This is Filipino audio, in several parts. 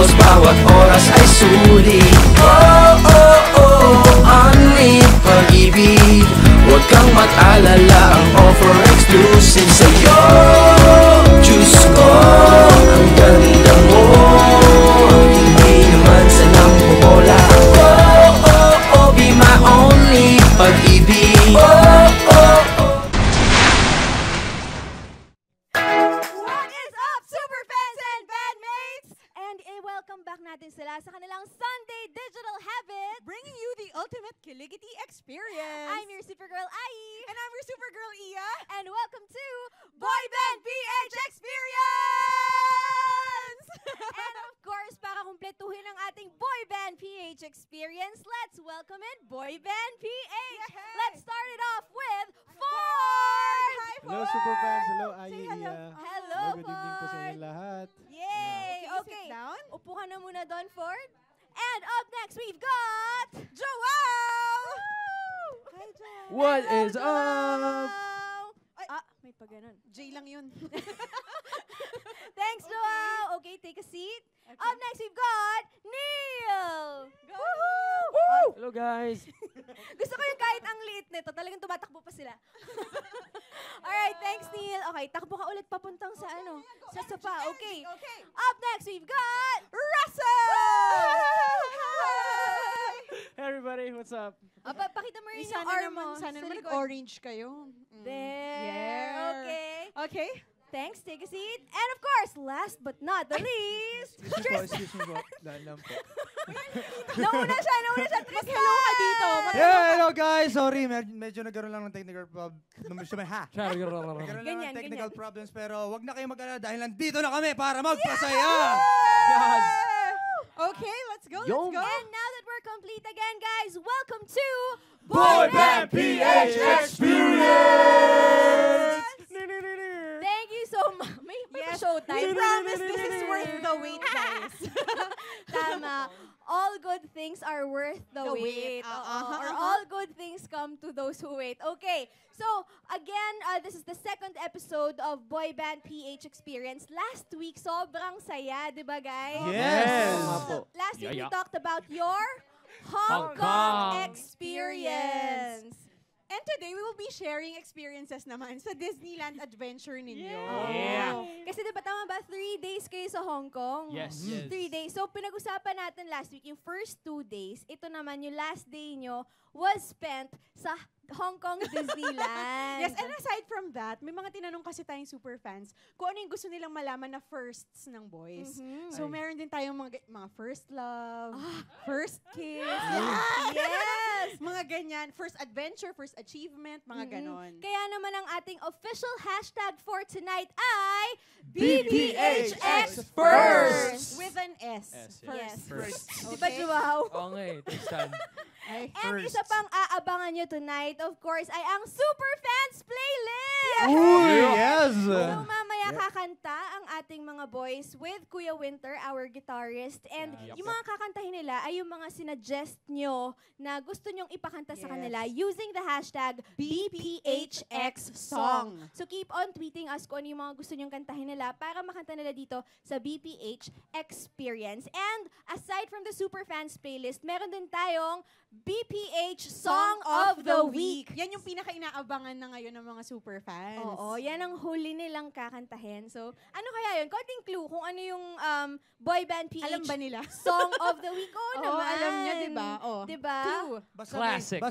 kilos, bawat oras ay sulit. Oh, oh, oh, only pag-ibig. Huwag kang mag-alala, ang offer exclusive sa'yo. Diyos ko, ang ganda mo, hindi naman sanang bumola. Oh, oh, oh, be my only pag-ibig. Oh, oh, oh. What is up, superfans and bandmates? And welcome back natin sila sa kanilang Sunday Digital Habit, bringing you the ultimate Kiligity experience. I'm your Supergirl Ai. And I'm your Supergirl Iya. And welcome to Boy Band PH Experience! And of course, para kumpletuhin ang ating Boy Band PH experience, let's welcome in Boy Band PH. Yay! Let's start it off with Ford! Hi, Hello, Ford! Superfans! Hello, Ai, Say hello. Iya. Hello, Good evening po sa Ford! inyo lahat. Yay! Okay, Okay, sit down. upo ka na muna doon, Ford. And up next, we've got... Joao! Hi, Joao. What Hello, is up? Joao! Ay. May pa ganun. J lang yun. Thanks, Joao! Okay, take a seat. Up next, we've got Neil! Go! Woohoo! Hello, guys. Gusto ko yung kahit ang liit nito, talagang tumatakbo pa sila. Alright, thanks, Neil. Okay, takbo ka ulit papuntang sa ano, sa sofa. Okay. Okay. Up next, we've got Russell! Hey, everybody. What's up? Pakita mo rin yung Sana arm naman, mo. sana sa naman likod. nag-orange kayo. There. Yeah. Okay. Okay. Thanks, take a seat. And of course, last but not the least, Excuse me po. Daan lang po. nauna siya, Tristan! Mag-hello ka dito. Yeah, hello, guys. Sorry, medyo nagkaroon lang ng technical problem. Nagkaroon lang Ganyan, ng technical ganyan. problems, pero wag na kayo mag-alala dahil nandito na kami para magpasaya. Yes! Okay, let's go, Yo. let's go. And now that we're complete again, guys, welcome to Boy Band PH Experience! Thank you so much. May Yes, showtime. we promise this is worth the wait, guys. Tama. All good things are worth the The wait. wait. Oo. Or all good things come to those who wait. Okay. So, again, this is the second episode of Boy Band PH Experience. Last week, sobrang saya, di ba, guys? Yes. Last week, we Yeah. talked about your Hong Hong Kong Kong experience. And today, we will be sharing experiences naman sa Disneyland adventure ninyo. Yeah. Kasi di ba tama ba, 3 days kayo sa Hong Kong? Yes. 3 days. So, pinag-usapan natin last week, yung first 2 days, ito naman, yung last day nyo was spent sa Hong Kong Disneyland. Yes, and aside from that, may mga tinanong kasi tayong super fans kung ano yung gusto nilang malaman na firsts ng boys. Mhm. So, Ay. meron din tayong mga first love, first kiss, Yes! mga ganyan, first adventure, first achievement, mga ganon. Kaya naman ang ating official hashtag for tonight ay BPHX First! With an S. S, Yes. First. Di ba, Joao? Oo nga eh, Tristan. Ay, And First. isa pang aabangan nyo tonight, of course, ay ang Super Fans Playlist! Uy, yes! So mamaya kakanta ang ating mga boys with Kuya Winter, our guitarist. And Yeah. yung mga kakantahin nila ay yung mga sinuggest nyo na gusto nyong ipakanta sa Yes. kanila using the hashtag BPHXSong. So keep on tweeting us kung ano yung mga gusto nyong kantahin nila para makanta nila dito sa BPH Experience. And aside from the Super Fans Playlist, meron din tayong BPH Song of the Week. Yan yung pinaka-inaabangan na ngayon ng mga super fans. Oo, yan ang huli nilang kakantahin. So, ano kaya yun? Konting clue kung ano yung boy band PH Alam ba nila? Song of the Week. Oo Oo, naman. alam niya, di ba? Oh. Diba? Two. Classic.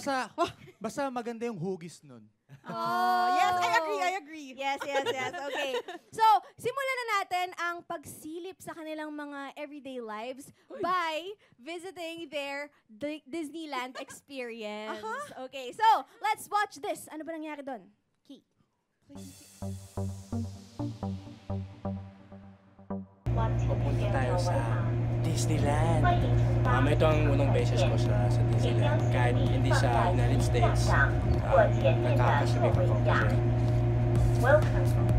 Basta maganda yung hugis nun. Oh, Yes, I agree. Yes. Okay. So, simulan na natin ang pagsilip sa kanilang mga everyday lives by visiting their Disneyland experience. Okay, so, let's watch this. Ano ba nangyari doon? Key. Pupunta tayo sa Disneyland. Ito ang unang beses ko sa Disneyland. Kahit hindi sa United States, nakakasabik ako kasi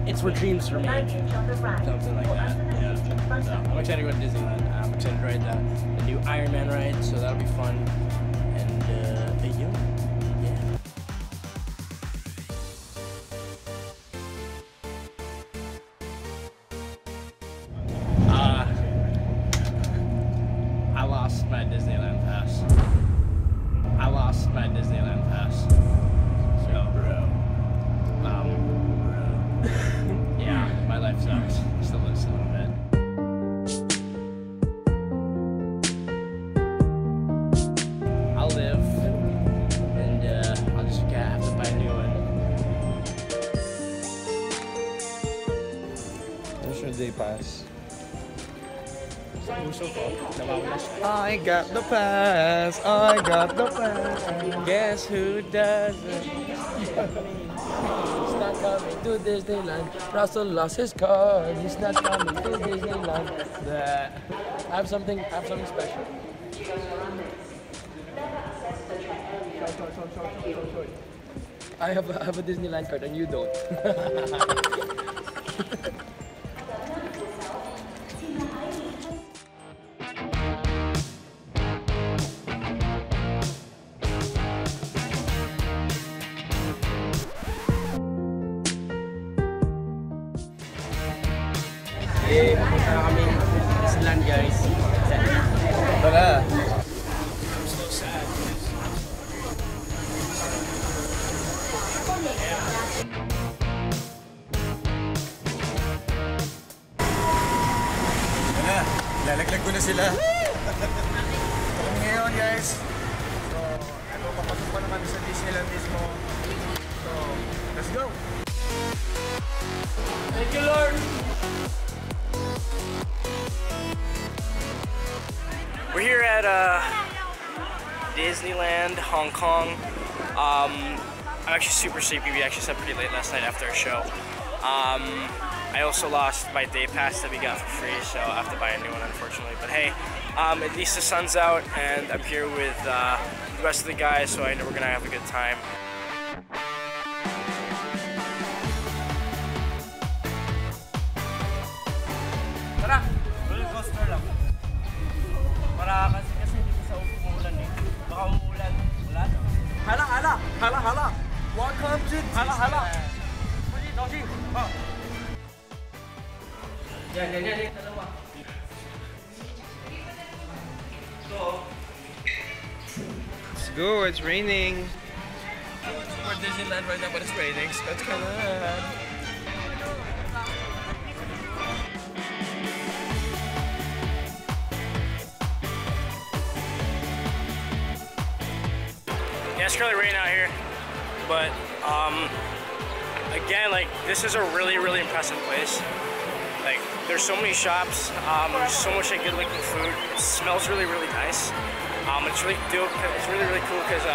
it's where dreams are made. Something like that. Yeah. So, I'm excited to go to Disneyland. I'm excited to ride the new Iron Man ride, so that'll be fun. And yeah. pass. Sa puso ko, nawawala siya. I got the pass, I got the pass. Guess who doesn't? He's not coming to Disneyland. Russell lost his card. He's not coming to Disneyland. I have something special. I have a Disneyland card and you don't. Eh, pupunta na kami Disneyland, guys. Tara. Lalaglag ko na sila. Kami ngayon, guys. So, ano, papasok pa naman sa Disneyland mismo. So, let's go! Thank you, Lord. We're here at Disneyland, Hong Kong. I'm actually super sleepy. We actually slept pretty late last night after our show. I also lost my day pass that we got for free, so I have to buy a new one, unfortunately. But hey, at least the sun's out, and I'm here with the rest of the guys, so I know we're gonna have a good time. Tara! Roller coaster lang. Para kasi dito sa umuulan eh. Baka umuulan. Wala no? Hala! Welcome to Hala! Doshi! Oh! Yan, dalawa. Let's go, it's raining. We're at Disneyland right now, but it's raining, so it's kind of bad. Yeah, it's currently raining out here, but again, like this is a really impressive place. Like there's so many shops, there's so much like good looking food. It smells really nice. It's really dope. It's really cool because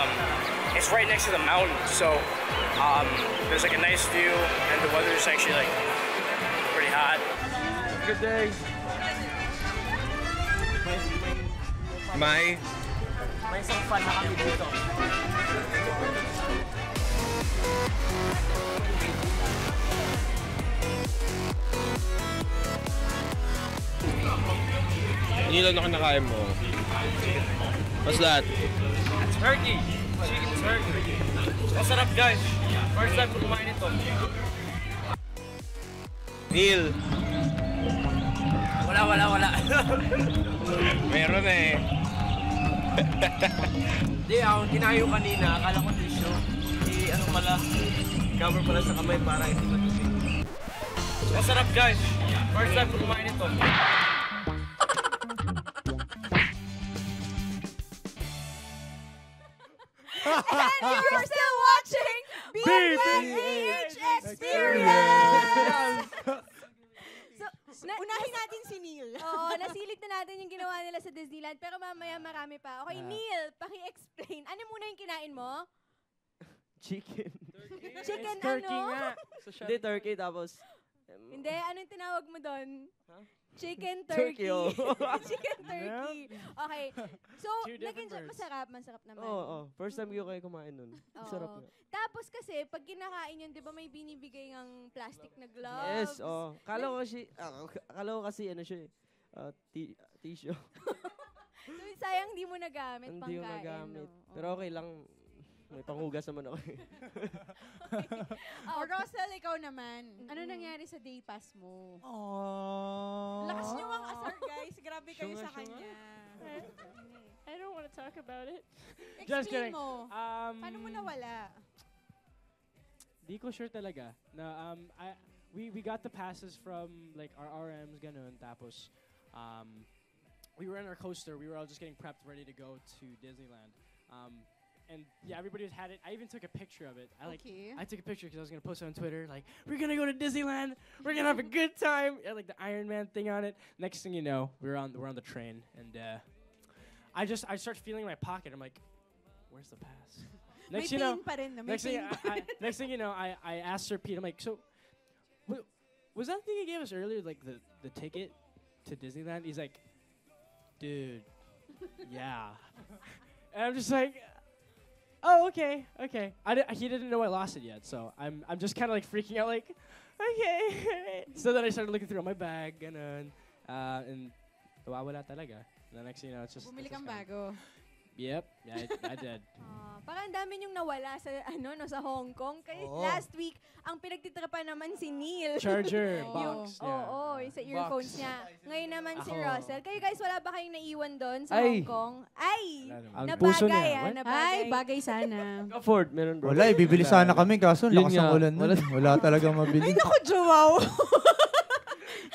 it's right next to the mountain, so there's like a nice view, and the weather is actually like pretty hot. Good day. May isang fun na kami dito. Ilan na kinakain mo? What's that? Turkey! Chicken turkey. Masarap guys. First time ko kumain ito. Neil. Wala. Meron eh. Hindi, ako tinayo kanina. Akala ko tissue. Ano pala, cover pala sa kamay para hindi matubig. Masarap guys. First time ko kumain ito. And you're still watching BBH Experience! So, Unahin natin si Neil. Oo, nasilip na natin yung ginawa nila sa Disneyland, pero mamaya marami pa. Okay, Neil, paki-explain. Ano muna yung kinain mo? Chicken. Chicken Turkey ano? nga. Hindi, turkey tapos... Hindi, ano yung tinawag mo doon? Huh? Chicken Turkey, turkey. oh. Chicken turkey. Okay. So, Two different birds. masarap naman. Oo. First time ko kayo kumain nun. Sarap Oo. nga. Tapos kasi, pag kinakain yun, di ba may binibigay ng plastic na gloves? Yes, oh. Kala ko kasi ano siya tissue. So, sayang di mo nagamit pang Hindi ko kain. nagamit. No? Pero okay lang. May panghugas naman ako. Russell, ikaw naman. Ano nangyari sa day pass mo? Lakas niyo ang asar, guys. Grabe kayo sa kanya. I don't want to talk about it. Explain Just kidding. mo. Paano mo nawala? Di ko sure talaga. Na we got the passes from like our RMs ganun, tapos we were in our coaster. We were all just getting prepped, ready to go to Disneyland. and yeah, everybody had it. I even took a picture of it. Okay. I took a picture because I was gonna post it on Twitter. Like, we're gonna go to Disneyland. We're gonna have a good time. It had, like the Iron Man thing on it. Next thing you know, we're on the train, and I start feeling my pocket. I'm like, where's the pass? Next May you know, pain pa rin, no? May next thing pain. next thing you know, I asked Sir Pete. I'm like, so, was that thing you gave us earlier, like the ticket to Disneyland? He's like, dude, yeah. And I'm just like, oh, okay. He didn't know I lost it yet, so I'm just kind of like freaking out, like, okay. So then I started looking through my bag, and wala talaga. The next thing you know, it's just. Bumili kang bago. Yep, yeah, I did. Parang ang dami niyong nawala sa sa Hong Kong. Kasi last week, ang pinagtitripan naman si Neil. Charger, Oo. box. Oo, yung sa earphones niya. Ngayon naman si Ako. Russell. Kayo guys, wala ba kayong naiwan doon sa Ay. Hong Kong? Ay! Ang puso Nabagay niya. What? nabagay. Ay, bagay sana. Afford, meron bro. Wala, bibili sana kami kaso Yun lakas ng nga. ulan nun. Wala talagang mabili. Ako, Joao.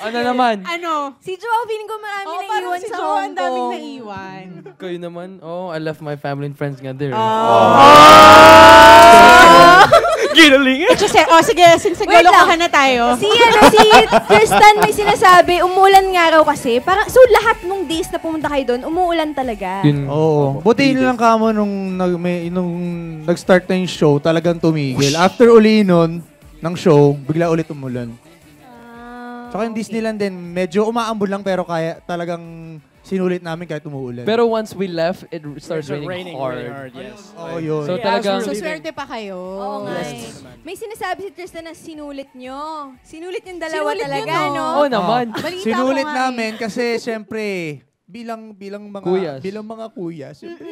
Ano naman? Ano? Si Joao, feeling ko marami Oo, parang naiwan si sa Joao, Hong ang daming Kong. naiwan. Kayo naman? Oh, I left my family and friends nga there. Ginaling. Sige, since Wait lang. naglolokohan na tayo. Si Tristan may sinasabi, umuulan nga raw kasi. Parang, so lahat nung days na pumunta kayo doon, umuulan talaga. Yun. Oo. Buti yun lang kamo nung nag-start na yung show, talagang tumigil. After uli nun, ng show, bigla ulit umulan. Tsaka yung Disneyland din, medyo umaambon lang pero kaya talagang sinulit namin kahit umuulan. Pero once we left, it started Started raining really hard. hard, yes. Oo, yun. So Yeah, talagang, So, Leaving. swerte pa kayo. Oo nga eh. Yes. May sinasabi si Tristan na sinulit nyo. Sinulit yung dalawa Sinulit talaga, yun, no? oh naman. Balita Sinulit ko nga namin kasi syempre bilang mga Kuyas. bilang mga kuya, syempre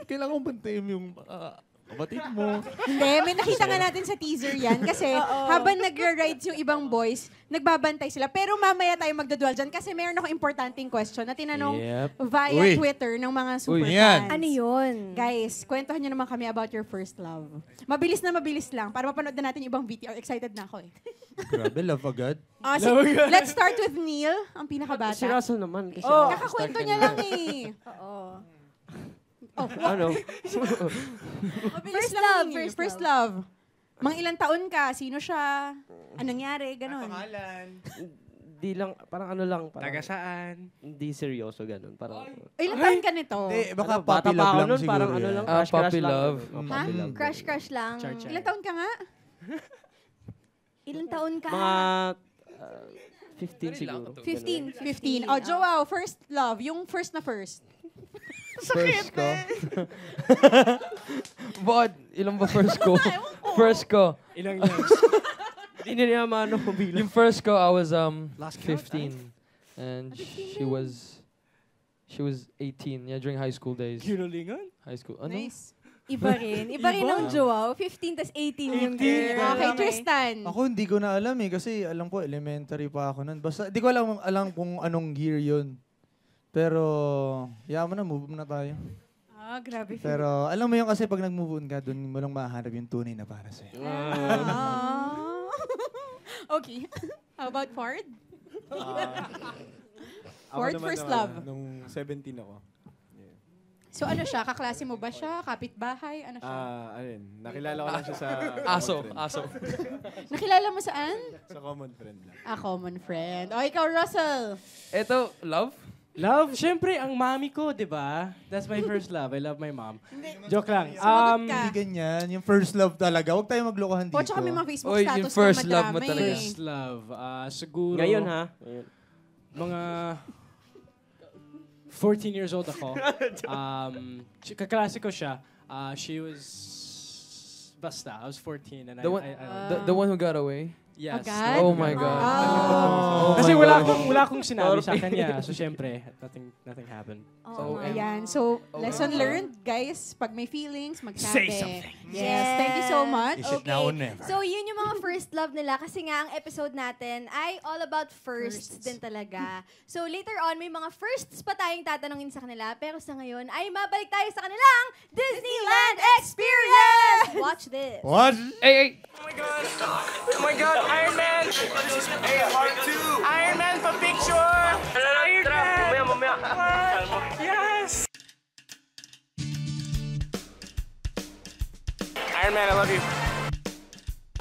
kailangan bantayan yung mga kapatid mo. Hindi, may nakita nga natin sa teaser yan. Kasi habang nag-rides yung ibang boys, nagbabantay sila. Pero mamaya tayo magdadwal dyan kasi meron ako importanteng question na tinanong Yep. via Uy. Twitter ng mga Uy. superfans. Ano yun? Guys, kwentuhan nyo naman kami about your first love. Mabilis lang para mapanood na natin yung ibang VTR. Excited na ako eh. Grabe, love agad. Let's start with Neil, ang pinakabata. Si Russell naman. Kasi Kakakwento niya lang eh. Oo. Ano? Mabilis First lang, love, Neil. first First love. Mga ilang taon ka? Sino siya? Anong nangyari? Ganon. Di lang, parang ano lang. Parang, Taga saan? Hindi seryoso ganun. Parang, Ilang taon ka nito? Baka bata puppy pa love ako lang nun, siguro. parang ano yan. lang. Ah, Crush puppy lang. love. Ha? Puppy love. Crush lang. Char-char. Ilang taon ka nga? Ilang taon ka? Mga 15 siguro. 15. 15. Oh, Joao, first love. Yung first na first. First ko. Bakit? Ilang ba first ko? First ko. Ilang years? Hindi niya maano ko bilang. Yung first ko, I was Last count, 15. And she was 18. Yeah, during high school days. Ginalingan? High school. Ano? Nice. Iba rin. Iba rin ang Joao. 15 tas 18 yung girl. Okay, Tristan. Ako hindi ko na alam kasi alam ko elementary pa ako nun. Basta di ko alam kung anong year yun. Pero yaman na, move on na tayo. Ah, grabe. Pero alam mo yun kasi pag nag-move on ka, doon mo lang mahanap yung tunay na para sa'yo. Ah. Okay. How about Ford? Ford, first love. Nung 17 ako. So ano siya? Kaklase mo ba siya? Kapitbahay? Ano siya? Ayun. Nakilala ko lang siya sa Aso. common friend. Aso. Nakilala mo saan? Sa common friend lang. Ah, common friend. O, ikaw, Russell. Ito, love? Love? Siyempre, ang mami ko, di ba? That's my first love. I love my mom. Joke lang. Sumagot ka. Hindi ganyan. Yung first love talaga. Huwag tayo maglokohan dito. O, tsaka may mga Facebook Oy, status yung first na love mo madrama talaga. eh. First love. Siguro. Ngayon ha? Ngayon. Mga 14 years old ako. Kaklase ko siya. She was basta. I was 14 and The one, the one who got away? yes. Agad? Oh my God. Oh. Kasi my wala God. akong sinabi sa kanya. So syempre, nothing happened. Oh, ayan. So, lesson learned, guys. Pag may feelings, magsabi. Say something. Yes. Thank you so much. Is it now or never? So, yun yung mga first love nila. Kasi nga, ang episode natin ay all about firsts din talaga. So, later on, may mga firsts pa tayong tatanungin sa kanila. Pero sa ngayon, ay mabalik tayo sa kanilang Disneyland Experience! Watch this. What? Hey! Oh my God, Iron Man! Hey, part 2! Iron Man for picture! Iron Man! Mamaya. Yes! Iron Man, I love you.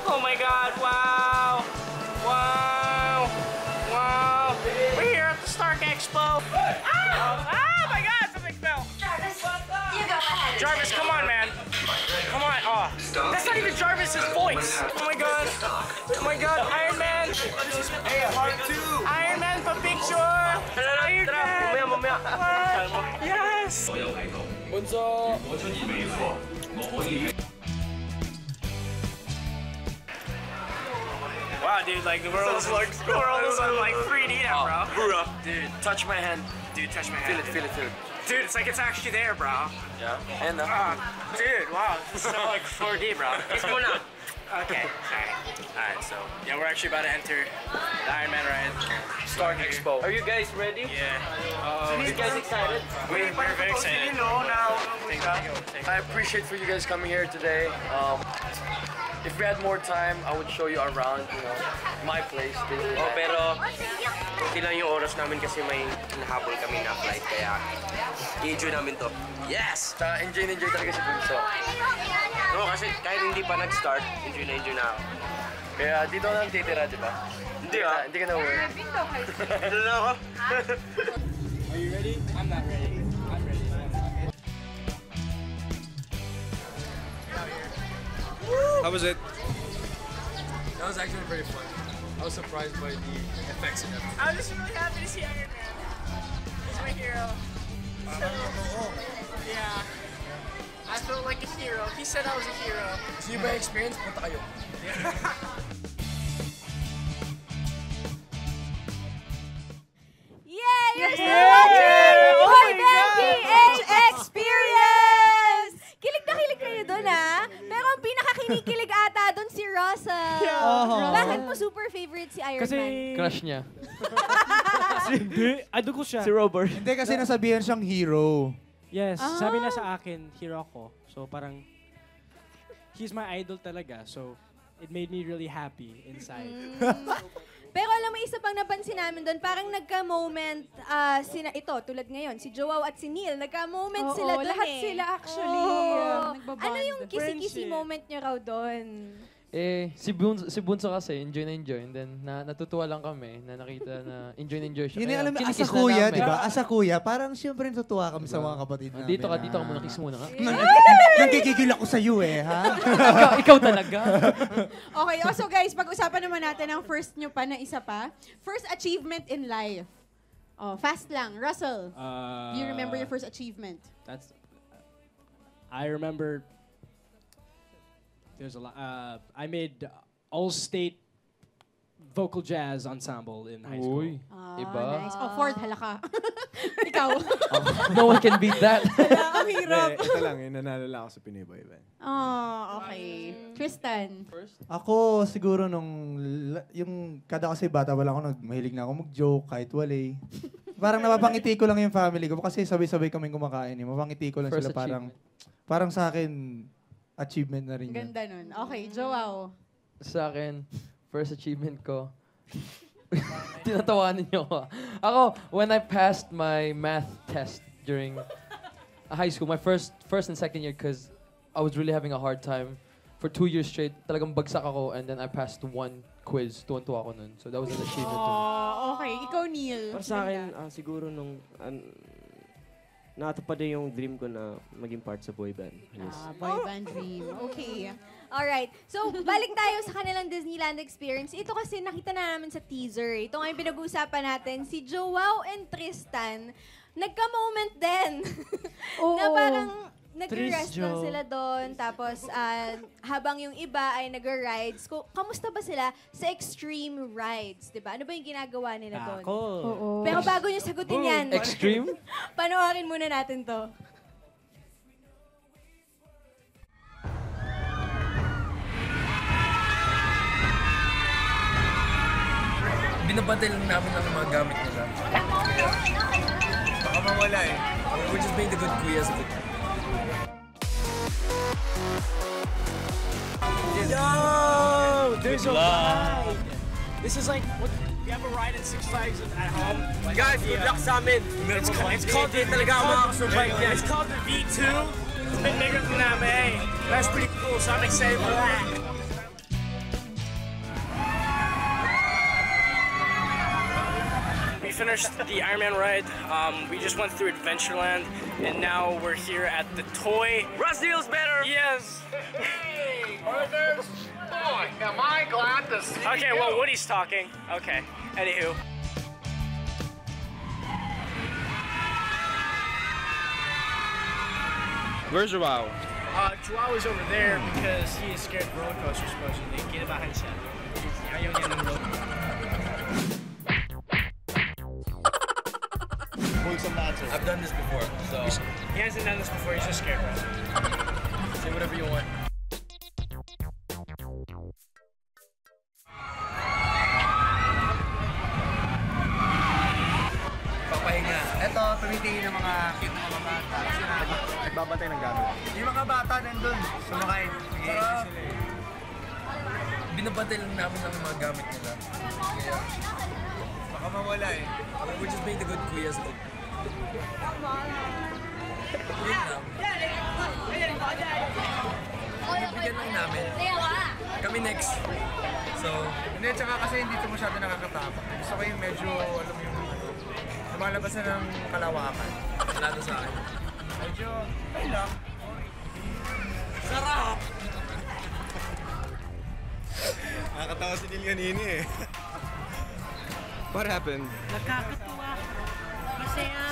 Oh my God! Wow! Wow! Wow! We're here at the Stark Expo. Ah my God! Something fell. Jarvis, you go ahead. Jarvis, come on, man. Come on. Oh, that's not even Jarvis's voice. Oh my God. Oh my God. Iron Man. Iron Man for picture. Iron Man. What? Yes. Bunso. Wow, dude, like the world is like 3D now, bro. Bro. Dude, touch my hand. Dude, touch my hand. Feel it. Dude, it's like it's actually there, bro. Yeah. And Dude, wow, this is so like 4D, bro. It's going up. Okay, alright, so yeah, we're actually about to enter the Iron Man ride. Stark Expo. Are you guys ready? Yeah. Are you guys excited? We're very excited. I appreciate for you guys coming here today. If we had more time, I would show you around, my place. Pero hindi lang yung oras namin kasi may nahabol kami na flight kaya i-enjoy namin to. Yes! Enjoy talaga si Bunso. No, kasi kahit hindi pa nag-start, enjoy na ako. Kaya dito lang titira, di ba? Hindi ah. Hindi ka na uwi. Dito na ako. Are you ready? I'm not ready. I'm ready. How was it? That was actually pretty fun. I was surprised by the effects and everything. I'm just really happy to see Iron Man. He's my hero. So, yeah. I felt like a hero. He said I was a hero. So you by experience, punta kayo. Yay! You're still watching Boy Band PH Experience! Kilig na kilig kayo doon, ha? Pero ang pinakakinikilig ata doon si Russell. Bakit mo super favorite si Iron Man? Crush niya. Hindi, idol ko siya. Si Robert. Hindi kasi nasabihan siyang hero. Yes, sabi na sa akin, hero ako. So parang, he's my idol talaga. So, it made me really happy inside. Pero alam mo, isa pang napansin namin doon, parang nagka-moment, ito, tulad ngayon, si Joao at si Neil, nagka-moment sila doon lahat sila actually. Nagbabond. Ano yung kisi-kisi Friendship. moment niyo raw doon? Si Bunso kasi, enjoy na enjoy. And then, natutuwa lang kami na nakita na enjoy na enjoy siya. Yun yung Kaya alam mo, asa kinikiss na kuya, namin. di ba? Asa kuya, parang siyempre natutuwa kami sa mga kapatid namin. Dito ka muna, kiss muna ka. Nagkikigil ako sa iyo ha? ikaw talaga. Okay, also guys, pag-usapan naman natin ang first nyo pa na isa pa. First achievement in life. Oh, fast lang. Russell, do you remember your first achievement? I remember there's a lot. I made all-state vocal jazz ensemble in high school. Uy, iba. Nice. Oh, fourth, halaka. Ikaw. No one can beat that. Ang hirap. Ito lang, nanalo lang ako sa Pinoy Boy Band. Oh, okay. Tristan. Ako siguro yung kada kasi bata wala ako mahilig na ako mag-joke kahit walay. Parang napapangiti ko lang yung family ko kasi sabay-sabay kaming kumakain. Mapangiti ko lang First sila parang sa akin achievement na rin yun. Ganda nun. Okay, Joao. Sa akin, first achievement ko, tinatawanan niyo ako. Ako, when I passed my math test during high school, my first and second year, because I was really having a hard time. For 2 years straight, talagang bagsak ako, and then I passed one quiz. Tuwan-tuwa ako nun. So that was an achievement to me. Oh, okay. Ikaw, Neil. Para sa akin, siguro nung natupad din yung dream ko na maging part sa boy band. Yes. Boy band dream. Okay. Alright. So, balik tayo sa kanilang Disneyland experience. Ito kasi nakita na namin sa teaser. Ito nga yung pinag-uusapan natin. Si Joao and Tristan, nagka-moment din. Na parang nag-rest lang sila doon. Tapos, habang yung iba ay nag-rides. Kamusta ba sila sa extreme rides? Diba? Ano ba yung ginagawa nila doon? Pero bago nyo sagutin yan, Extreme? panoorin muna natin to. Binabantay lang namin ang mga gamit nila. Baka mawala eh. We're just being the good kuyas of it. Yo! There's a ride! This is like, what, we have a ride at Six Flags at home. Guys, good luck sa amin. It's called the V2. It's been bigger than that, but hey, that's pretty cool, so I'm excited for that. We finished the Ironman ride. We just went through Adventureland, and now we're here at the toy. Brazil's better! Yes! Brothers, boy, am I glad to see Okay, you. well, Woody's talking. Okay, anywho. Where's Joao? Joao is over there because he is scared of roller coasters, supposedly. Kinabahan siya. Ayaw niya ng roller I've done this before, so He hasn't done this before, he's just scared, bro. say whatever you want. Papahinga. Ito, tumitingin ng mga cute mga bata. Kasi nagbabantay ng gamit. Yung mga bata nandun, sumakay. Sarap. Binabantay lang namin ang mga gamit nila. Kaya, Baka mawala eh. we're just being the good kuyas. Yun lang. Bibigyan lang namin. Kami next. So, Hindi, tsaka kasi hindi ito masyado nakakatakot. Gusto ko yung medyo, alam mo yung lumalabas na ng kalawakan. wala na sa akin. Medyo, ay lang. Sarap! Nakakatawa si Neil kanina eh. What happened? Nakakatuwa. Masaya.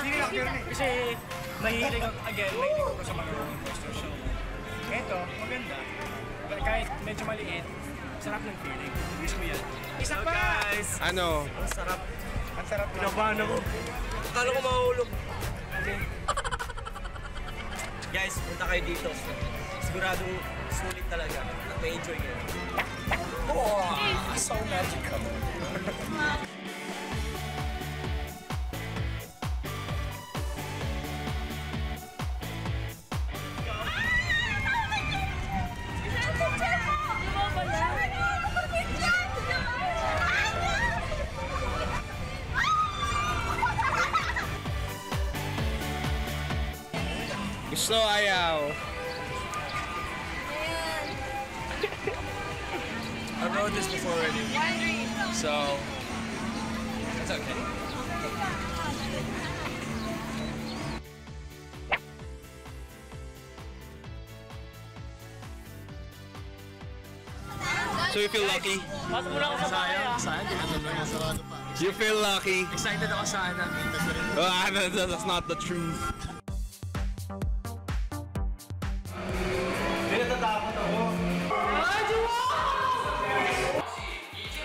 Kasi mahilig ako sa mga roller coaster show. Ito, maganda. Kahit medyo maliit, sarap ng feeling. Gusto ko yan. Isa pa! Guys! Ano? Ang sarap. Ang sarap na. Kinabahan ako. Akala ko mahulog. Guys, punta kayo dito. Siguradong sulit talaga. At may enjoy kayo. Oh, so magical. Gusto ayaw. I wrote this before already. So, it's okay. So you feel lucky? You feel lucky? Excited ako sana. That's not the truth.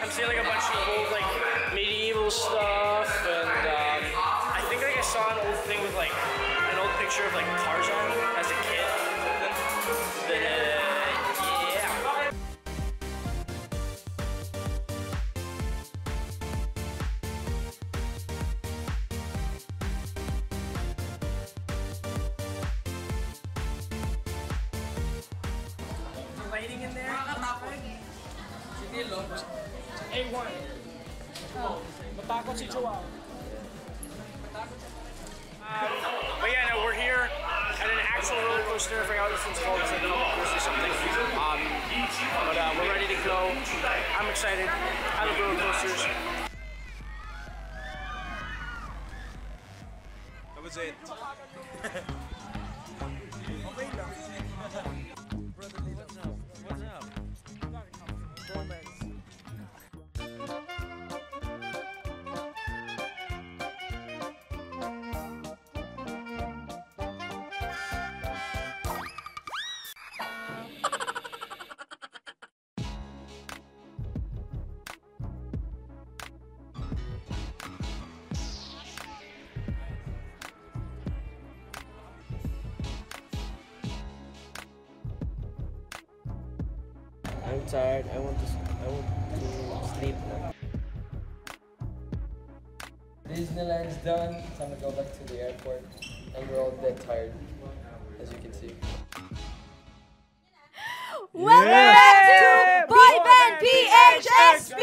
I'm seeing like a bunch of old like medieval stuff, and I think like I saw an old thing with like an old picture of like Tarzan as a kid. But yeah. Lighting in there. A1. Matakot si Joao. But yeah, no, we're here at an actual roller coaster. I forgot what this one's called. It's like a roller coaster something. But we're ready to go. I'm excited. I love roller coasters. That was it. I'm tired. I want to sleep now. Disneyland's done. Time to go back to the airport. And we're all dead tired, as you can see. Welcome back to Boy Band PH Experience!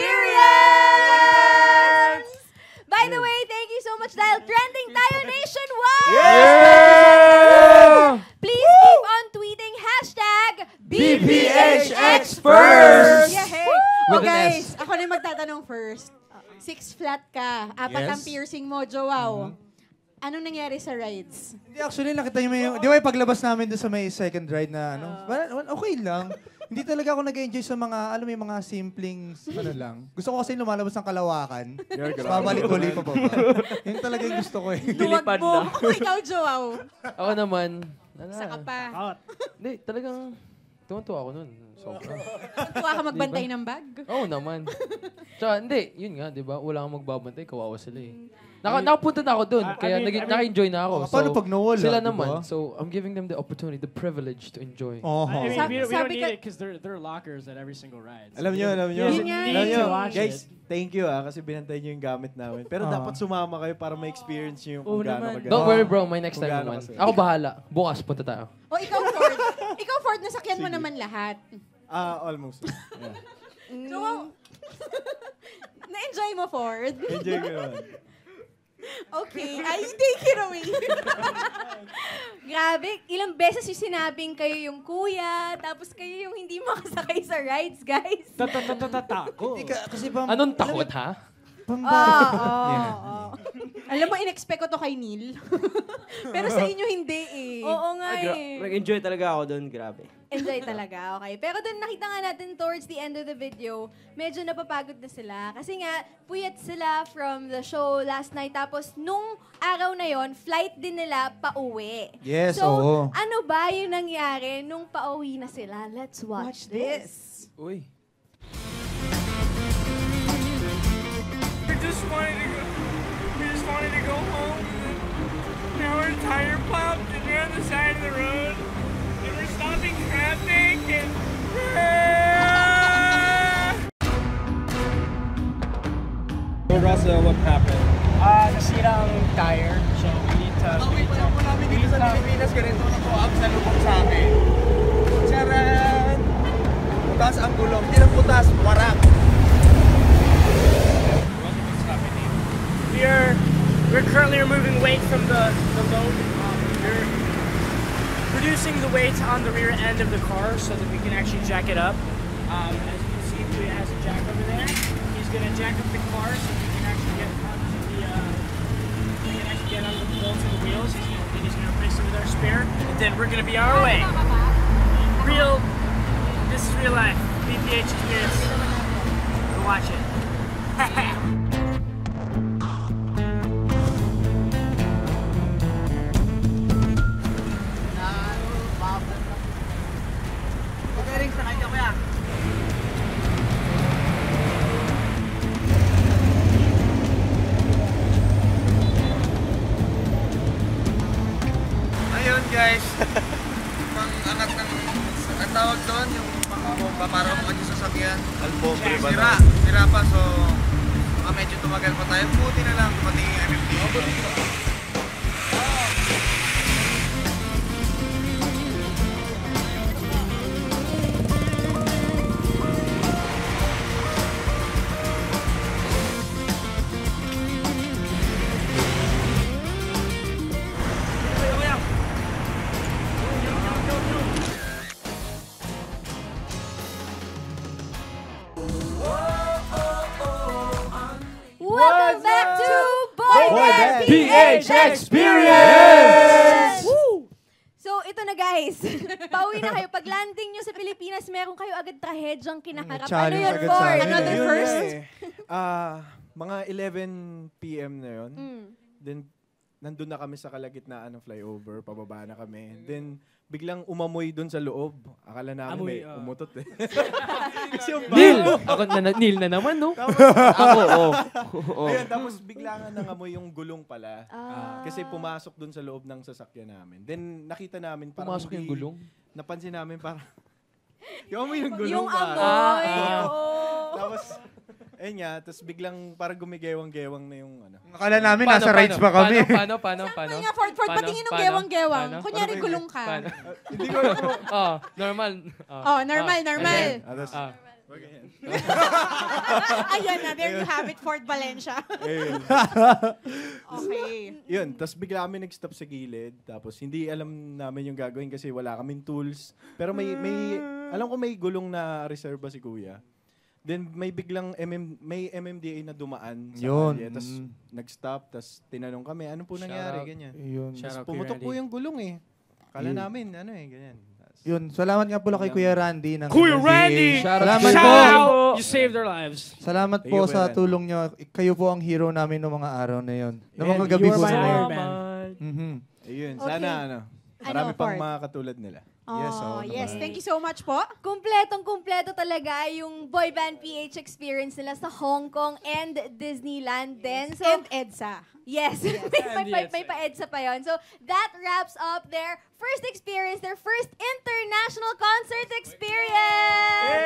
By the way, thank you so much dahil trending tayo nationwide! Yeah! Please keep on So With an guys, S. ako na yung magtatanong first. 6 flat ka, 4 Yes. ang piercing mo, Joao. Anong nangyari sa rides? Hindi, actually, nakita niyo yung... Di ba yung paglabas namin doon sa may second ride na ano? Okay lang. Hindi talaga ako nag-enjoy sa mga, alam mo yung mga simpleng, ano lang. Gusto ko kasi lumalabas ng kalawakan. Babalik uli pa baba. Yun talaga yung gusto ko eh. Luwag mo. Kung ikaw, Joao. Ako naman, Isa ka pa. Hindi, talagang tuwan-tuwa ako nun. Sobra. Tuwa ka magbantay ng bag? Oo naman. Tsaka, hindi, yun nga, di ba? Wala kang magbabantay, kawawa sila eh. Nakapunta na ako doon, kaya naka-enjoy na ako. Paano pag nawala? Sila diba? naman. So, I'm giving them the opportunity, the privilege to enjoy. I mean, we don't need it because there are lockers at every single ride. So Alam nyo. Alam nyo, guys, thank you kasi binantay nyo yung gamit namin. Pero dapat sumama kayo para ma-experience nyo yung kung gaano kaganda. Don't worry bro, my next time naman. Ako bahala. Bukas, punta tayo. O ikaw, Ford. Ikaw, Ford, nasakyan mo naman lahat. Almost. Yeah. Joao, na-enjoy mo, Ford? Enjoy ko naman. Okay. Ay, take it away. Grabe, ilang beses yung sinabing kayo yung kuya, tapos kayo yung hindi makasakay sa rides, guys. Tako. Kasi pa... Anong takot, ha? Alam mo, in-expect ko to kay Neil. Pero sa inyo hindi eh. Oo nga eh. Nag-enjoy talaga ako doon, grabe. Enjoy talaga, okay. Pero doon nakita nga natin towards the end of the video, medyo napapagod na sila. Kasi nga, puyat sila from the show last night. Tapos nung araw na yon, flight din nila pauwi. Yes, so, oo. ano ba yung nangyari nung pauwi na sila? Let's watch this. Uy. We just wanted to go home. Now we're tire pumped and we're on the side of the road and we're stopping traffic and So Russell, what happened? nasira ang tire, so we need to namin dito sa Pilipinas, ganito na po ang salubong sa amin. Charan! Putas ang gulong. Hindi lang putas, warak. We're currently removing weight from the load. We're reducing the weight on the rear end of the car so that we can actually jack it up. As you can see, he has a jack over there. He's going to jack up the car so we can actually get onto the bolts of the wheels. He's going to replace it with our spare, and then we're going to be on our way. This is real life. BPH experience. Go watch it. Ayun guys, pang anak ng, ang tawag doon, yung pang-bomba para mga sasakyan. Albombre ba? Sira pa, so baka medyo tumagal pa tayo. Buti na lang, dumating yung MMD. Welcome back to Boy Band PH Experience! Woo! So, ito na guys. Pauwi na kayo. Pag landing nyo sa Pilipinas, meron kayo agad trahedyang kinaharap. Ano Challenge yun, agad Ford? sa amin. Another Yun first? mga 11 p.m. na yun. Then, nandun na kami sa kalagitnaan ng flyover. Pababa na kami. Then, biglang umamoy dun sa loob. Akala namin may umutot eh. Kasi yung Neil! Neil na naman, no? Ayun, tapos bigla nga nangamoy yung gulong pala. Kasi pumasok dun sa loob ng sasakyan namin. Then, nakita namin parang Pumasok yung gulong? Napansin namin parang yung amoy yung gulong Yung pa. amoy, Tapos, ayun nga, tapos biglang parang gumigewang-gewang na yung ano. Akala namin nasa rides pa kami. Paano? Sabi nga, Ford, patingin ng gewang-gewang. Kunyari, gulong ka. Hindi ko alam. Normal. Normal. Ayan na, there you have it, Ford Valencia. Okay. Yun, tapos bigla kami nag-stop sa gilid. Tapos hindi alam namin yung gagawin kasi wala kaming tools. Pero may alam ko may gulong na reserva si Kuya. Then may biglang may MMDA na dumaan sa Yun. kalye. Tapos nag-stop, tapos tinanong kami, ano po Shout nangyari? out. Ganyan. Yun. Tapos Shout out kay pumutok po Randy. yung gulong eh. Kala Yun. namin, ganyan. Yun. Salamat nga pala kay Kuya Randy. Ng Kuya MMDA. Randy! Salamat Shout po. out! You saved their lives. Salamat Thank po you, sa Kuya Ran. tulong nyo. Kayo po ang hero namin noong mga araw na yun. Noong Yeah, mga gabi you po are na my yun. Iron Man. Mhm. Ayun, Okay. sana marami pang Ford? mga katulad nila. Yes, Oh, oo yes. naman. Thank you so much po. Kumpletong-kumpleto talaga yung boy band PH experience nila sa Hong Kong and Disneyland din. So, And EDSA. yes, may pa-EDSA pa yun. So, that wraps up their first experience, their first international concert experience!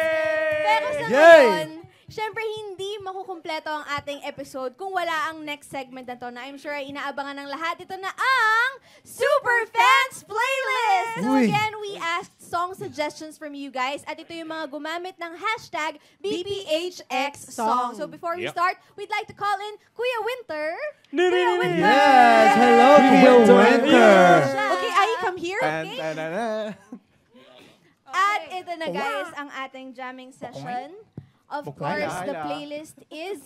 Pero sa Yay! ngayon, syempre hindi makukumpleto ang ating episode kung wala ang next segment na to na I'm sure ay inaabangan ng lahat. Ito na ang Super Fans Playlist! So Uy. again, we asked song suggestions from you guys at ito yung mga gumamit ng hashtag BPHXSong. So before we start, we'd like to call in Kuya Winter. Kuya Winter! Yes! Hello, Kuya Winter! Okay, Ai, come here. At ito na guys, ang ating jamming session. Of course, the Hala. playlist is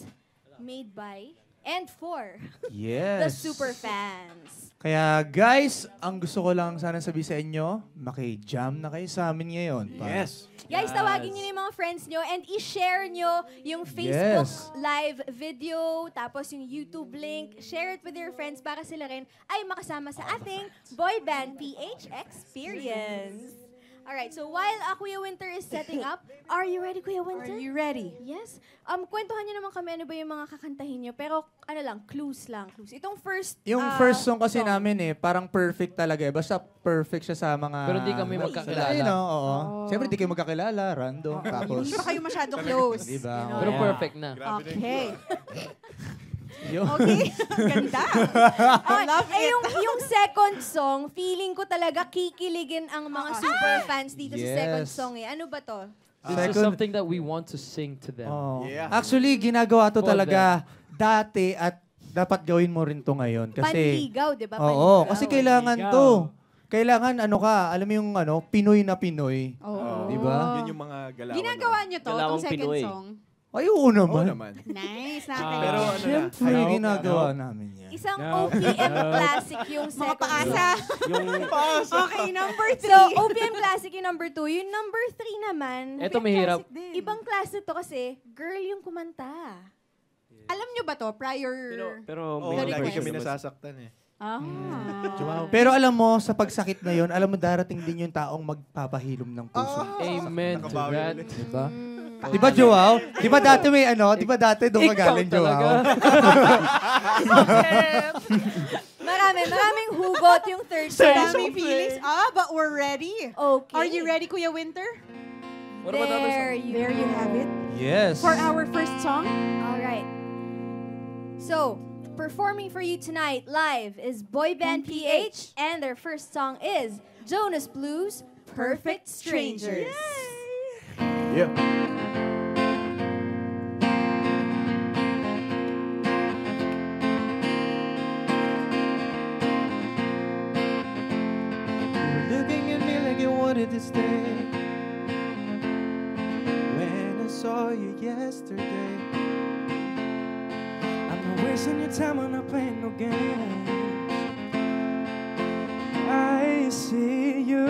made by and for the Yes. super fans. Kaya guys, ang gusto ko lang sana sabihin sa inyo, maki-jam na kayo sa amin ngayon. Yes. Guys, tawagin nyo na yung mga friends nyo and i-share nyo yung Facebook Yes. live video, tapos yung YouTube link. Share it with your friends para sila rin ay makasama sa ating Boy Band PH Experience. Alright, so while Kuya Winter is setting up, are you ready, Kuya Winter? Are you ready? Yes. Kwentuhan niyo naman kami ano ba yung mga kakantahin niyo. Pero ano lang, clues lang. Clues. Itong first Yung first song kasi namin parang perfect talaga eh. Basta perfect siya sa mga... Pero di kami magkakilala. Ayun, oo. Siyempre di kayo magkakilala, random. Tapos, Hindi pa kayo masyado close. diba? You know? Pero perfect na. Okay. Yun. Okay. Ganda. I love it. Yung second song, feeling ko talaga kikiligin ang mga super fans dito sa second Yes. song eh. Ano ba to? This is something that we want to sing to them. Oh. Yeah. Actually, ginagawa to For talaga dati at dapat gawin mo rin to ngayon. Kasi, Panligaw, di ba? oo, Panligaw. kasi kailangan to. Kailangan alam mo yung Pinoy na Pinoy. Oo. Di ba? Yun yung mga galawan. Ginagawa niyo to, Galawang itong second Pinoy. song. Ay, oo Oo naman. naman. Nice. Pero ano na, Siyempre, ginagawa namin yan. Isang OPM classic yung Mga second paasa. Yung Okay, number 3. So, OPM classic yung number 2. Yung number 3 naman, Ito mahirap. ibang klase to kasi girl yung kumanta. Alam niyo ba to, prior... pero Oo, may lagi version kami naman. nasasaktan eh. Pero alam mo, sa pagsakit na yun, alam mo darating din yung taong magpapahilom ng puso. Amen to Nakabawi that. ulit. Diba? Di ba, Joao? Di ba dati may Di ba dati doon ka galing, Joao? Maraming hugot yung third song. Daming feelings. But we're ready. Okay. Are you ready, Kuya Winter? What about the other There song? There you have it. Yes. For our first song. All right. So, performing for you tonight live is Boy Band PH, and their first song is Jonas Blues, Perfect Strangers. Yeah. Looking at me like you wanted to stay. When I saw you yesterday, I'm not wasting your time, I'm not playing no games. I see you.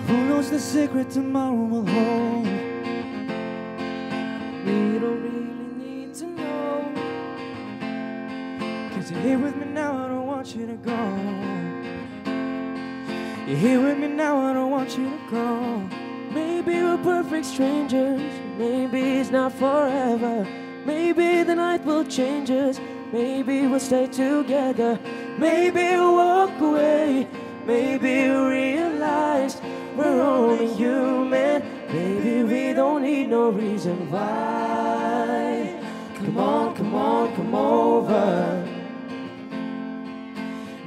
Who knows the secret tomorrow will hold? We don't really need to know. 'Cause you're here with me now, I don't want you to go. You're here with me now, I don't want you to go. Maybe we're perfect strangers. Maybe it's not forever. Maybe the night will change us. Maybe we'll stay together. Maybe we'll walk away. Maybe we'll realize we're only human. Maybe we don't need no reason why. Come on, come on, come over.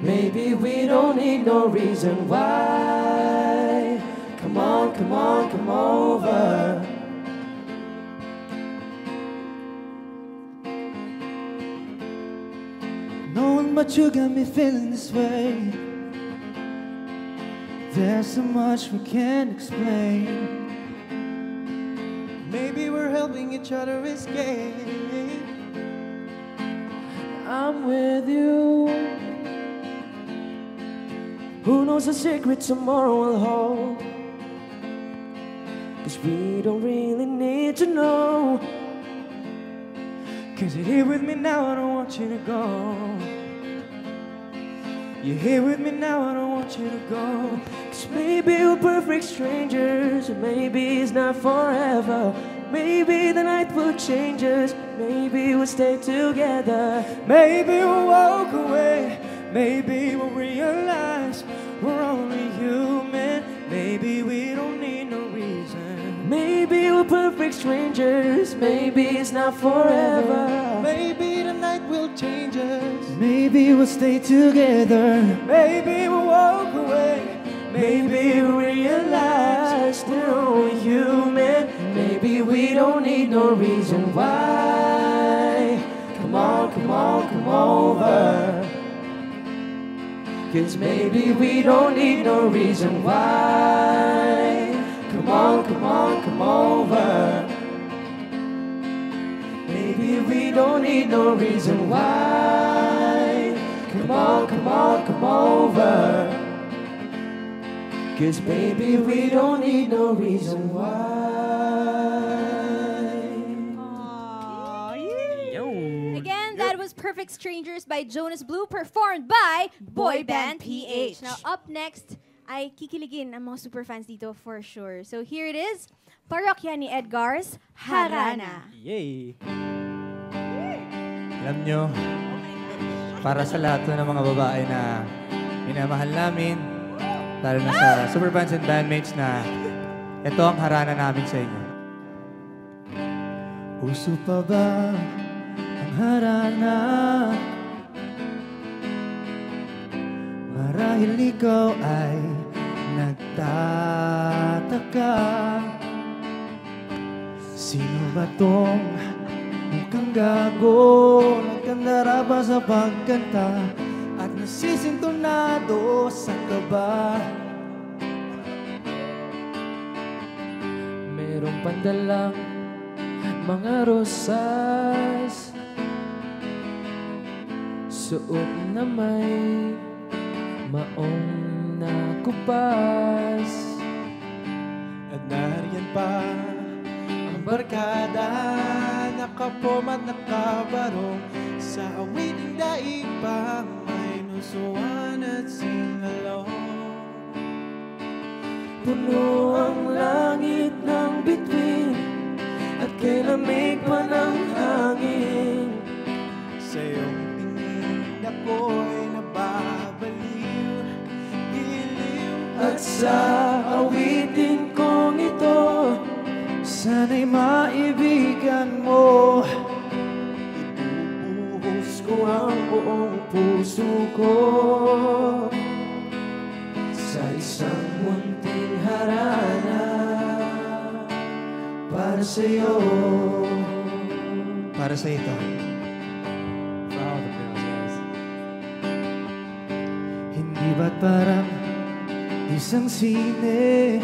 Maybe we don't need no reason why. Come on, come on, come over. Knowing but you got me feeling this way. There's so much we can't explain. Maybe we're helping each other escape. I'm with you. Who knows the secret tomorrow will hold? 'Cause we don't really need to know. 'Cause you're here with me now, I don't want you to go. You're here with me now, I don't want you to go. 'Cause maybe we're perfect strangers, or maybe it's not forever. Maybe the night will change us, maybe we'll stay together. Maybe we'll walk away, maybe we'll realize we're only human. Maybe we don't need no reason. Maybe we're perfect strangers, maybe it's not forever. Maybe the night will change us, Maybe we'll stay together. maybe we'll walk away. Maybe we realize they're only human. Maybe we don't need no reason why. Come on, come on, come over. 'Cause maybe we don't need no reason why. Come on, come on, come over. Maybe we don't need no reason why. Come on, come on, come over. 'Cause baby, we don't need no reason Again, that was Perfect Strangers by Jonas Blue, performed by Boy Band PH. Now, up next ay kikiligin ang mga superfans dito for sure. So here it is, Parokya ni Edgar's Harana. Yay! Alam nyo, para sa lahat ng mga babae na minamahal namin, lalo na sa superfans and bandmates na ito ang harana namin sa inyo. Uso pa ba ang harana? Marahil ikaw ay nagtataka. Sino ba tong mukhang gago? Nagkandara ba sa pagkanta at nasisintonado sa kaba? Merong pandalang mga rosas, suot na may maong nakupas. At nariyan pa ang barkada, nakapom at nakabarong sa awiting daigpang may nusuan at singalong. Puno ang langit ng bituin at kay lamig pa ng hangin. Sa iyong tingin ako'y nababaliw, giliw. At sa awitin kong ito, sana'y maibigan mo. ibubuhos ko ang buong puso ko sa isang munting harana para sa'yo. Para sa ito. Hindi ba't parang isang sine?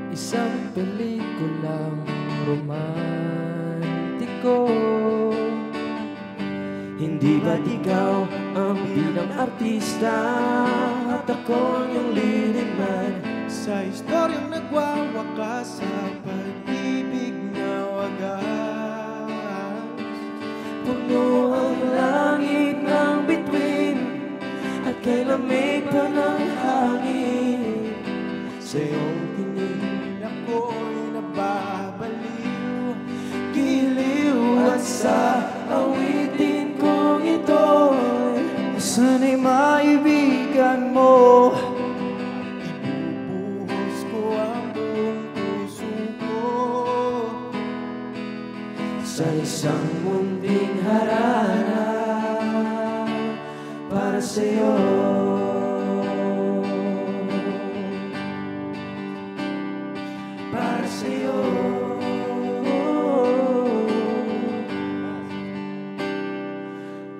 Isang pelikulang romantiko. Hindi ba't ikaw ang bilang artista at ako yung leading man Sa istoryang nagwawakas sa pag-ibig na wagas. Puno ang langit ng bituin at kay lamig pa ng hangin. Sa iyong tingin ako'y nababaliw, Giliw at sa awitin kong ito, sana'y maibigan mo. ibubuhos ko ang buong puso ko sa isang munding harana para sa'yo. Para sa'yo.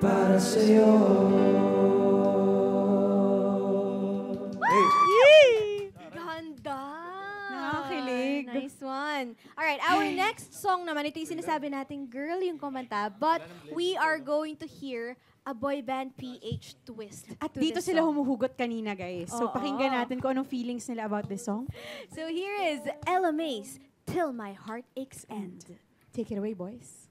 Para sa'yo. Ganda! Nakakilig. fun. Alright, our next song naman, ito yung sinasabi natin, girl yung kumanta, but we are going to hear a boy band PH twist. At to dito this sila song. humuhugot kanina, guys. So, Oo. pakinggan natin kung anong feelings nila about this song. So here is Ella Mace, Till My Heart Aches End. Take it away, boys.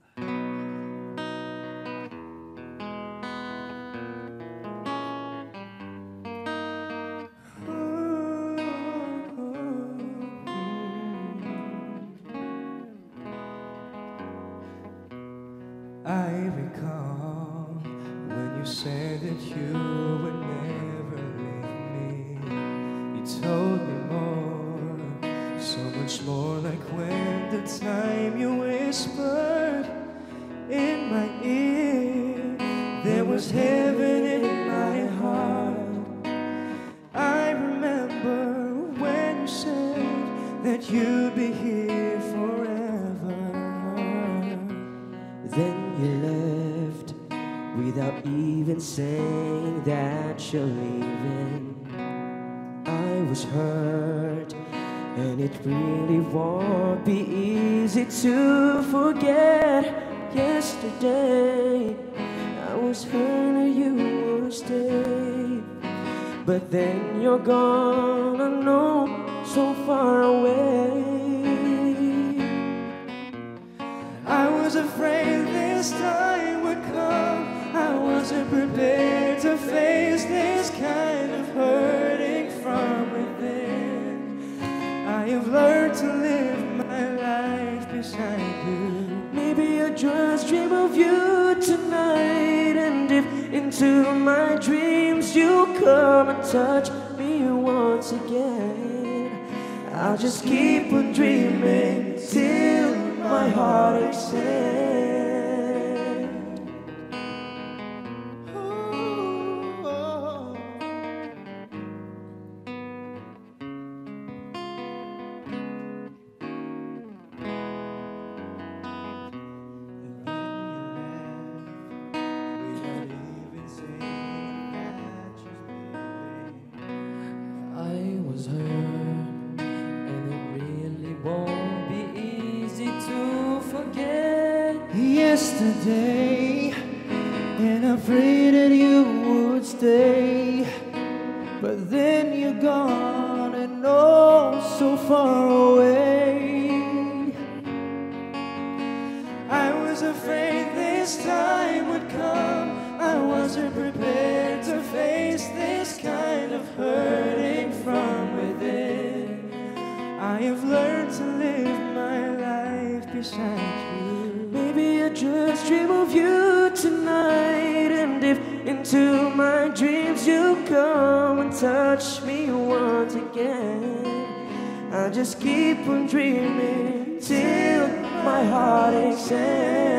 I recall when you said that you would never leave me. You told me more, so much more, like when the time you whispered in my ear. There was heaven in my heart. I remember when you said that you'd be here forever. Then you left without even saying that you're leaving. I was hurt, and it really won't be easy to forget yesterday. I was hurt, you would stay, but then you're gone, I know, so far away. I was afraid this time would come. I wasn't prepared to face this kind of hurting from within. I have learned to live my life beside you. Maybe I just dream of you tonight, and if into my dreams you come and touch me once again, I'll just keep on dreaming till my heart extends. I was hurt, and it really won't be easy to forget yesterday, and afraid that you would stay, but then you're gone and oh, so far away. I was afraid this time would come. I wasn't prepared to face this kind of hurting from within. I have learned to live my life beside you. Maybe I just dream of you tonight, and if into my dreams you come and touch me once again, I'll just keep on dreaming till my heart extends.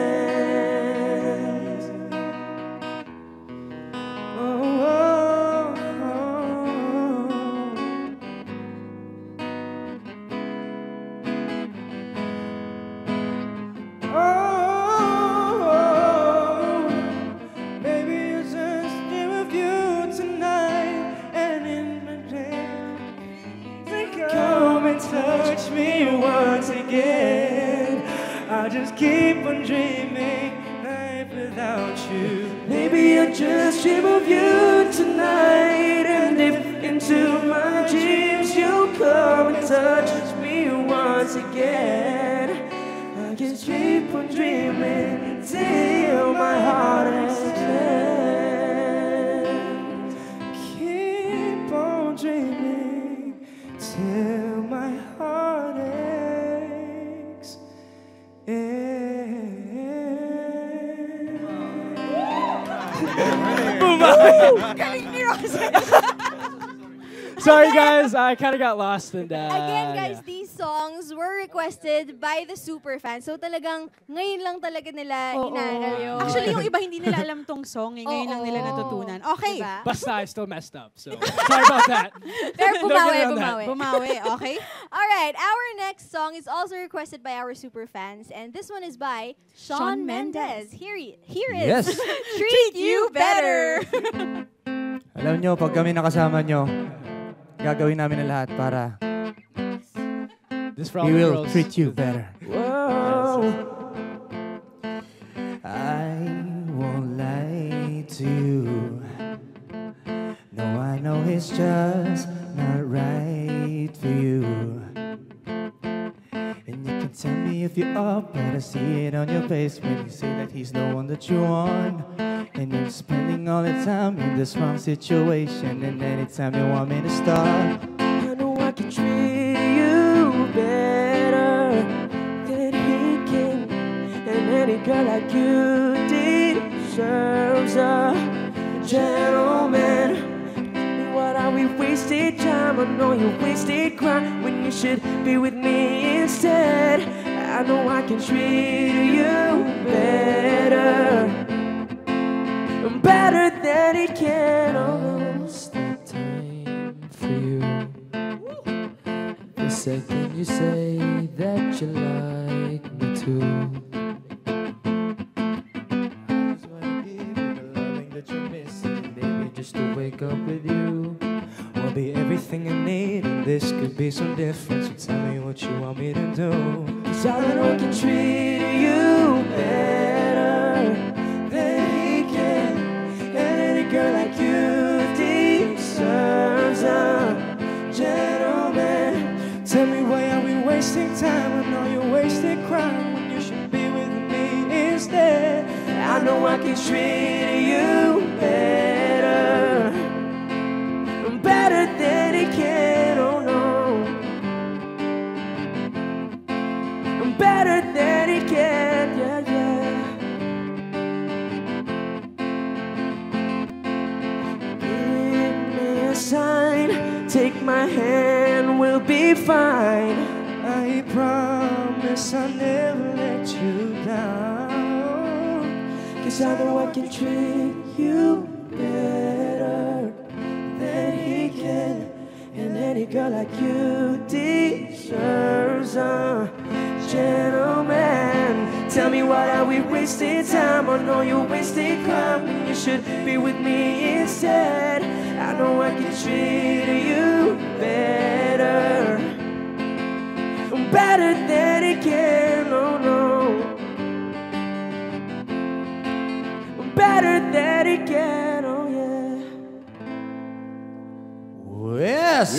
Touch me once again. I just keep on dreaming life without you. Maybe I just dream of you tonight, and if into my dreams you come and touch me once again, I just keep on dreaming till my heart extends. Keep on dreaming till my heart aches. Sorry, guys. I kind of got lost in that. Again, guys, these songs were requested by the super fans. So talagang ngayon lang talaga nila inaral yun. Actually, yung iba hindi nila alam tong song. Ngayon lang nila natutunan. Okay. Diba? Basta I still messed up. So sorry about that. Pero bumawi, Don't get on bumawi. that. Bumawi, okay? Alright, our next song is also requested by our super fans. And this one is by Shawn Mendes. Here is Yes. Treat You Better. Alam nyo, pag kami nakasama nyo, gagawin namin ang lahat para This for all He the will girls. treat you better. Whoa. I won't lie to you. No, I know it's just not right for you. And you can tell me if you're up, but I see it on your face when you say that he's the one that you want. And you're spending all the time in this wrong situation. And anytime you want me to stop, I know I can treat you better than he can. And any girl like you deserves a gentleman. What are we wasting time? I know you wasted crime when you should be with me instead. I know I can treat you better. Better than he can. Almost that time for you. The second you say that you like me too. just wanna give you the loving that you're missing, baby, just to wake up with you. Will be everything I need, and this could be so different. So tell me what you want me to do. 'Cause I know I can treat you better than he can. And any girl like you deserves a gentleman. Tell me why are we wasting time? I know you're wasting crime when you should be with me instead. I know I can treat you better. Better than he can, oh no. Better than he can, yeah, yeah. Give me a sign, take my hand, we'll be fine. I promise I'll never let you down. 'Cause I know I can treat you better than he can. And any girl like you deserves a gentleman. Tell me why are we wasting time? I know you're wasting crime when you should be with me instead. I know I can treat you better. Better than he can, oh no. Better than he can, oh yeah. Yes!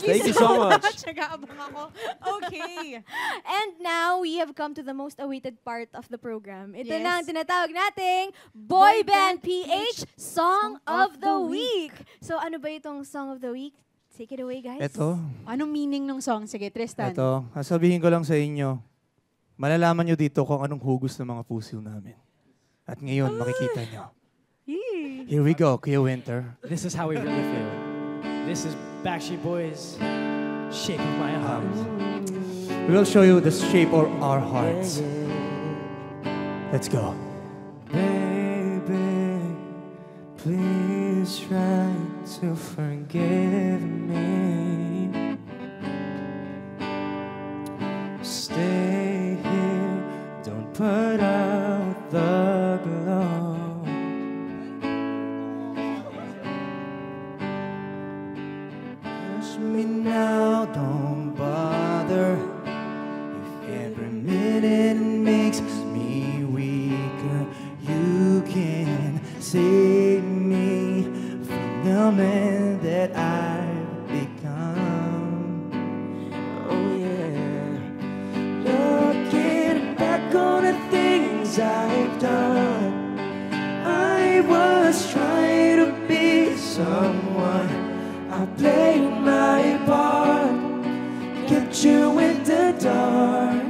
Thank you so much. Nag-aabang ako. Okay. And now, we have come to the most awaited part of the program. Ito Yes. na ang tinatawag nating Boy Band PH Song of the Week. So, ano ba itong Song of the Week? Take it away, guys. Ito, Anong meaning ng song? Sige, Tristan. ito. Sasabihin ko lang sa inyo, malalaman nyo dito kung anong hugos ng mga puso namin. At ngayon, makikita nyo. Here we go, Kuya Winter. This is how we really feel. This is Backstreet Boys' Shape of My Heart. We will show you the shape of our hearts. Let's go. Baby, please try to forgive me. Stay here, don't put out the glow. Push me now, don't bother. If every minute makes me weaker, you can save me from the man that I've become. Oh yeah. Looking back on the things I've done, I was trying to be someone. I played my part, kept you in the dark.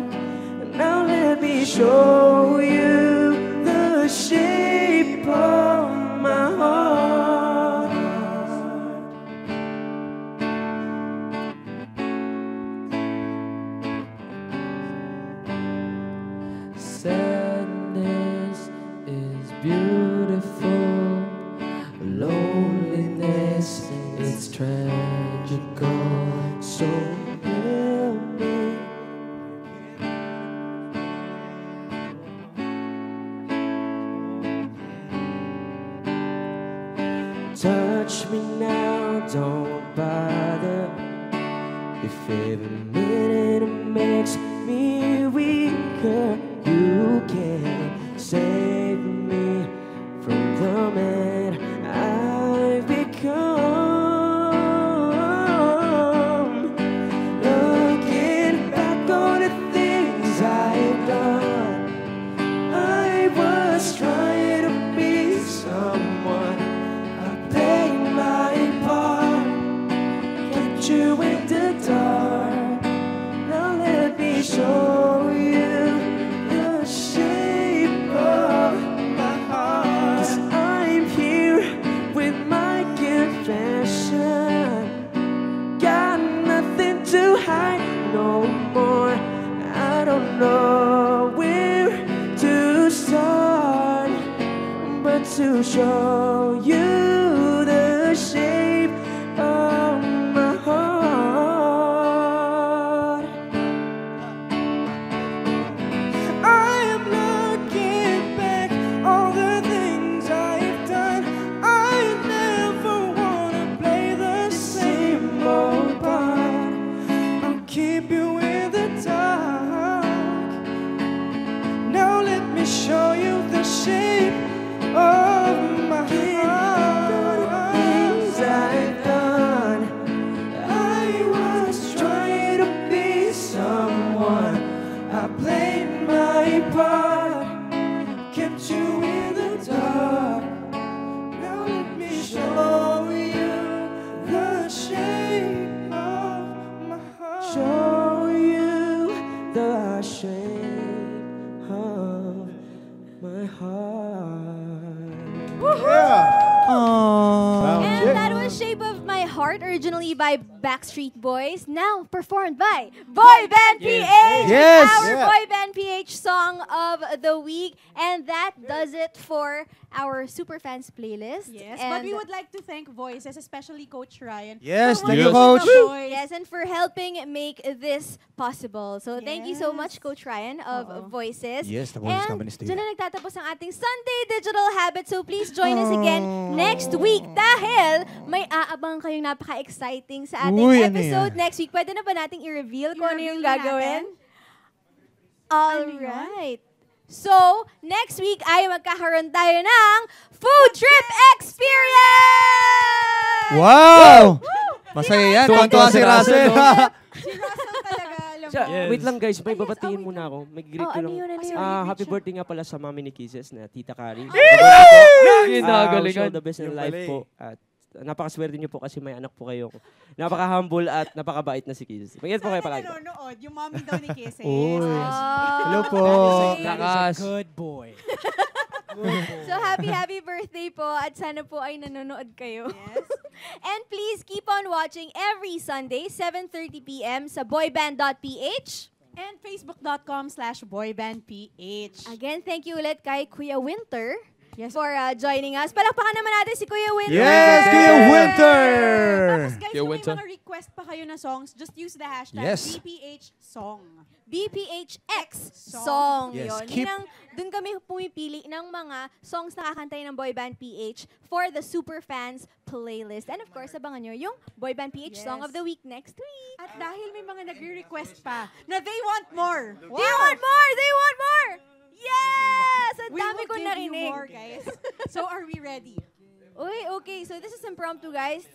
Now let me show you the shape of my heart. Sadness is beautiful. Loneliness is tragical. So help me. Touch me now, don't bother. If every minute it makes me weaker, you can save me from the man I've become. Looking back on the things I've done, I was trying to be someone. I played my part, kept you in the dark. Now let me show you the shape of my heart. 'Cause I'm here with my confession. Got nothing to hide no more. I don't know where to start, but to show you the shape of my heart. I am looking back on the things I've done. I never wanna play the same old part. I'll keep you in the dark. Now let me show you the shape of my heart. Things I've done, I was trying to be someone. I played my part, kept you in the dark. Now let me show you the shape of my heart. Show you the shape of my heart. And that was Shape of My Heart, originally by Backstreet Boys, now performed by Boy Band PH! Yes. Our Yeah. Boy Band PH song of the week. And that does it for our Superfans playlist. Yes, and but we would like to thank Voices, especially Coach Ryan. Yes, for thank you, hosting Coach. the Voice. Yes, and for helping make this possible. So thank you so Yes. much, Coach Ryan of Voices. Yes, the Voices and Company Studio. dyan na nagtatapos ang ating Sunday Digital Habit. So please join us again next week dahil may aabang kayong napaka-exciting sa ating Uy, ano episode yan? next week. Pwede na ba nating i-reveal kung ano yung I-reveal gagawin? natin? Alright. So, next week ay magkakaroon tayo ng Food Trip Experience! Wow! Masaya yan. Tuwan-tuwa si Russell. Si Russell talaga, alam Siya, mo. wait lang guys, may babatiin muna ako. May greet ko ano lang. yun, ano yun? Happy birthday nga pala sa mami ni Kisses na Tita Kari. Ginagalingan. Show the best in Yung life pala eh. po. At napakaswerte niyo po kasi may anak po kayo. Napaka-humble at napakabait na si Kisses. Mag-ingat po kayo Sana palagi. nanonood, yung mommy daw ni Kisses. Uy. Hello po. Lakas. Good boy. So, happy birthday po at sana po ay nanonood kayo. Yes. And please keep on watching every Sunday, 7:30 p.m. sa boyband.ph. And facebook.com/boybandph. Again, thank you ulit kay Kuya Winter Yes. for joining us. Palakpakan naman natin si Kuya Winter. Yes, Kuya Winter! Tapos guys, Kuya kung may Winter. mga request pa kayo na songs, just use the hashtag Yes. BPHsong. BPHX song. Yes, Yun. keep- Dun kami pumipili ng mga songs na kakantay ng Boy Band PH for the Superfans playlist. And of course, abangan nyo yung Boy Band PH song Yes. of the week next week. At dahil may mga nagre-request pa na they want more. They want more! They want more! Yes! Ang We dami will ko give you narinig. more, guys. So are we ready? Uy, okay. So this is impromptu, guys.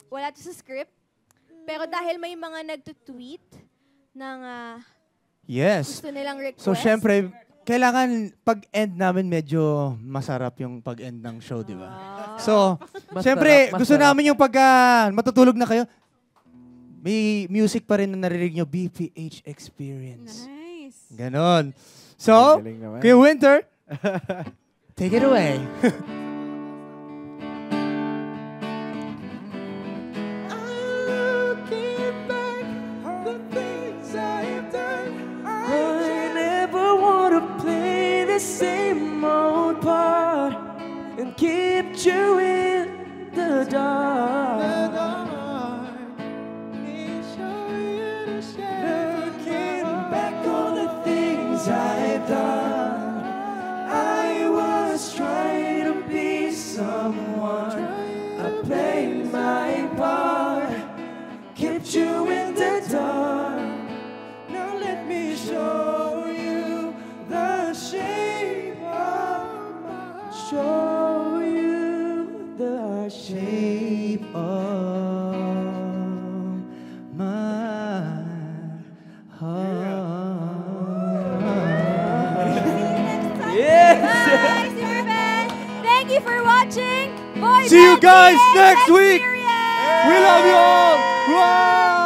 Wala to sa script. Pero dahil may mga nagtutweet ng Yes. gusto nilang request. So, syempre, kailangan pag-end namin medyo masarap yung pag-end ng show, di ba? So, Masarap, syempre, gusto masarap. namin yung matutulog na kayo, may music pa rin na naririnig nyo, BPH Experience. Nice. Ganon. So, Galing naman. Kuya Winter, take it away. I never want to play the same old part and keep you in the dark. Looking back on the things I've done, I was trying to be someone. I played my part, kept you in the dark. shape of my heart. Bye, Super Band. Thank you for watching. Boy See you Band guys PX next week. Experience. We love you all. Wow.